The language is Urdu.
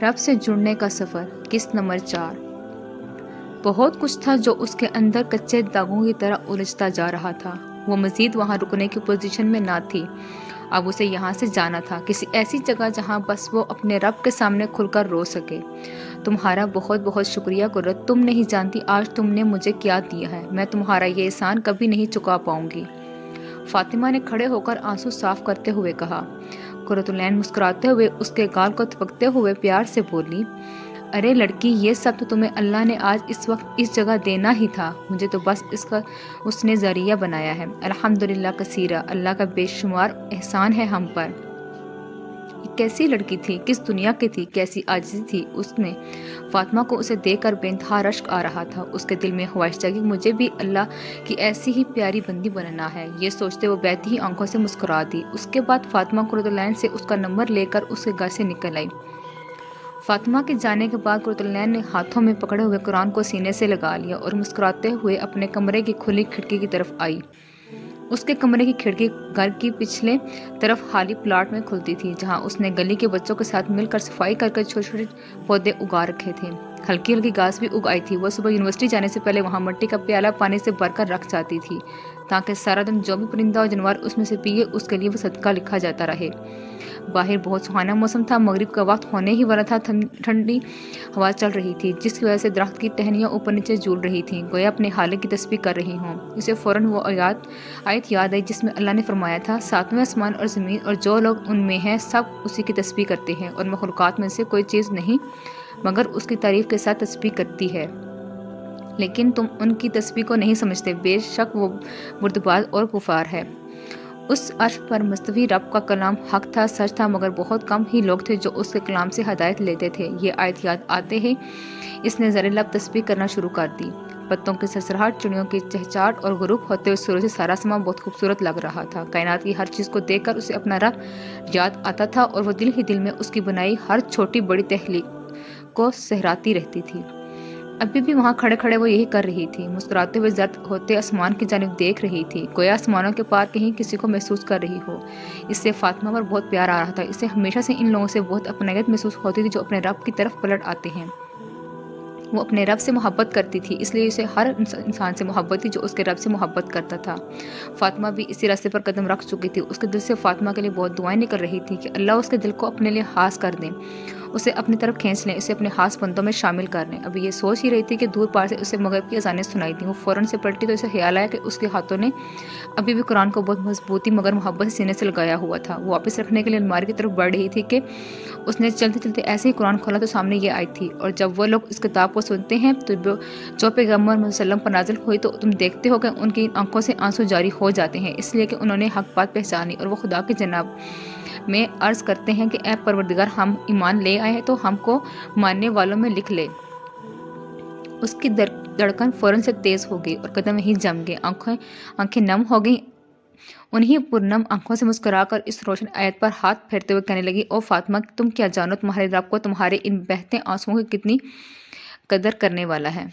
رب سے جڑنے کا سفر، قسط نمبر 4۔ بہت کچھ تھا جو اس کے اندر کچے داغوں کی طرح الجھتا جا رہا تھا۔ وہ مزید وہاں رکنے کی پوزیشن میں نہ تھی۔ اب اسے یہاں سے جانا تھا، کسی ایسی جگہ جہاں بس وہ اپنے رب کے سامنے کھل کر رو سکے۔ تمہارا بہت بہت شکریہ قرت، تم نہیں جانتی آج تم نے مجھے کیا دیا ہے، میں تمہارا یہ احسان کبھی نہیں چکا پاؤں گی۔ فاطمہ نے کھڑے ہو کر آنسو صاف کرتے ہوئے کہا۔ قرۃ العین مسکراتے ہوئے اس کے گال کو تھپکتے ہوئے پیار سے بولی، ارے لڑکی، یہ سب تو تمہیں اللہ نے آج اس وقت اس جگہ دینا ہی تھا، مجھے تو بس اس نے ذریعہ بنایا ہے۔ الحمدللہ کثیرہ، اللہ کا بے شمار احسان ہے ہم پر۔ یہ کیسی لڑکی تھی، کس دنیا کی تھی، کیسی عاجزی تھی اس میں۔ فاطمہ کو اسے دیکھ کر بے انتہا رشک آ رہا تھا۔ اس کے دل میں خواہش جاگی مجھے بھی اللہ کی ایسی ہی پیاری بندی بننا ہے۔ یہ سوچتے وہ بہتی ہی آنکھوں سے مسکرا دی۔ اس کے بعد فاطمہ قرۃ العین سے اس کا نمبر لے کر اس کے گھر سے نکل آئی۔ فاطمہ کے جانے کے بعد قرۃ العین نے ہاتھوں میں پکڑے ہوئے قرآن کو سینے سے لگا لیا اور مسکراتے ہوئے اپنے کمرے کی کھلی کھڑکی کی طرف آئی۔ اس کے کمرے کی کھڑکی گھر کی پچھلے طرف خالی پلاٹ میں کھلتی تھی، جہاں اس نے گلی کے بچوں کے ساتھ مل کر صفائی کر کے چھوٹے چھوٹے پودے اگا رکھے تھے۔ ہلکی ہلکی گھاس بھی اگ آئی تھی۔ وہ صبح یونیورسٹی جانے سے پہلے وہاں مٹی کا پیالہ پانی سے بھر کر رکھ جاتی تھی، تاکہ سارا دن جو بھی پرندہ اور جانور اس میں سے پیے اس کے لیے وہ صدقہ لکھا جاتا رہے۔ باہر بہت سہانا موسم تھا، مغرب کا وقت ہونے ہی والا تھا۔ ٹھنڈی ہوا چل رہی تھی، جس کی وجہ سے درخت کی ٹہنیاں اوپر نیچے جھول رہی تھیں، گویا اپنے حالق کی تسبیح کر رہی ہوں۔ اسے فوراً وہ آیت یاد آئی جس میں اللہ نے فرمایا تھا، ساتویں آسمان اور زمین اور جو لوگ ان میں ہیں سب اسی کی تسبیح کرتے ہیں، اور مخلوقات میں سے کوئی چیز نہیں مگر اس کی تعریف کے ساتھ تسبیح کرتی ہے، لیکن تم ان کی تسبیح کو نہیں سمجھتے، بے شک وہ بردبار اور غفار ہے۔ اس عرش پر مستوی رب کا کلام حق تھا، سچ تھا، مگر بہت کم ہی لوگ تھے جو اس کے کلام سے ہدایت لیتے تھے۔ یہ آیت یاد آتے ہی اس نے زر لب تسبیح کرنا شروع کر دی۔ پتوں کی سرسراہٹ، چڑیوں کی چہچہاٹ اور غروب ہوتے ہوئے سورج سے سارا سما بہت خوبصورت لگ رہا تھا۔ کائنات کی ہر چیز کو دیکھ کر اسے اپنا رب یاد آتا تھا، اور وہ دل ہی دل میں اس کی بنائی ہر چھوٹی بڑی تخلیق کو سہراتی رہتی تھی۔ ابھی بھی وہاں کھڑے کھڑے وہ یہی کر رہی تھی، مسکراتے ہوئے زرد ہوتے آسمان کی جانب دیکھ رہی تھی، گویا آسمانوں کے پار کہیں کسی کو محسوس کر رہی ہو۔ اس سے فاطمہ پر بہت پیار آ رہا تھا۔ اسے ہمیشہ سے ان لوگوں سے بہت اپنائیت محسوس ہوتی تھی جو اپنے رب کی طرف پلٹ آتے ہیں۔ وہ اپنے رب سے محبت کرتی تھی، اس لیے اسے ہر انسان سے محبت تھی جو اس کے رب سے محبت کرتا تھا۔ فاطمہ بھی اسی راستے پر قدم رکھ چکی تھی۔ اس کے دل سے فاطمہ کے لیے بہت دعائیں نکل رہی تھی کہ اللہ اس کے دل کو اپنے لیے خاص کر دیں، اسے اپنی طرف کھینچ لیں، اسے اپنے خاص بندوں میں شامل کر لیں۔ ابھی یہ سوچ ہی رہی تھی کہ دور پار سے اسے مغرب کی اذانیں سنائی دیں۔ وہ فوراً سے پلٹی تو اسے خیال آیا کہ اس کے ہاتھوں نے ابھی بھی قرآن کو بہت مضبوطی مگر محبت سے سینے سے لگایا ہوا تھا۔ وہ واپس رکھنے کے لیے الماری کی طرف بڑھ رہی تھی کہ اس نے چلتے چلتے ایسے ہی قرآن کھولا تو سامنے یہ آیت تھی، اور جب وہ لوگ اس کتاب کو سنتے ہیں تو جو پیغمبر صلی اللہ علیہ وسلم پر نازل ہوئی تو تم دیکھتے ہو کہ ان کی آنکھوں سے آنسو جاری ہو جاتے ہیں، اس لیے کہ انہوں نے حق بات پہچانی، اور وہ خدا کی جناب میں عرض کرتے ہیں کہ اے پروردگار، ہم ایمان لے آئے ہیں تو ہم کو ماننے والوں میں لکھ لے۔ اس کی دھڑکن فوراً سے تیز ہو گئی اور قدم ہی جم گئے، آنکھیں نم ہو گئیں۔ انہی پرنم آنکھوں سے مسکرا کر اس روشن آیت پر ہاتھ پھیرتے ہوئے کہنے لگی، او فاطمہ، تم کیا جانو تمہارے رب کو تمہارے ان بہتے آنسوؤں کی کتنی قدر کرنے والا ہے۔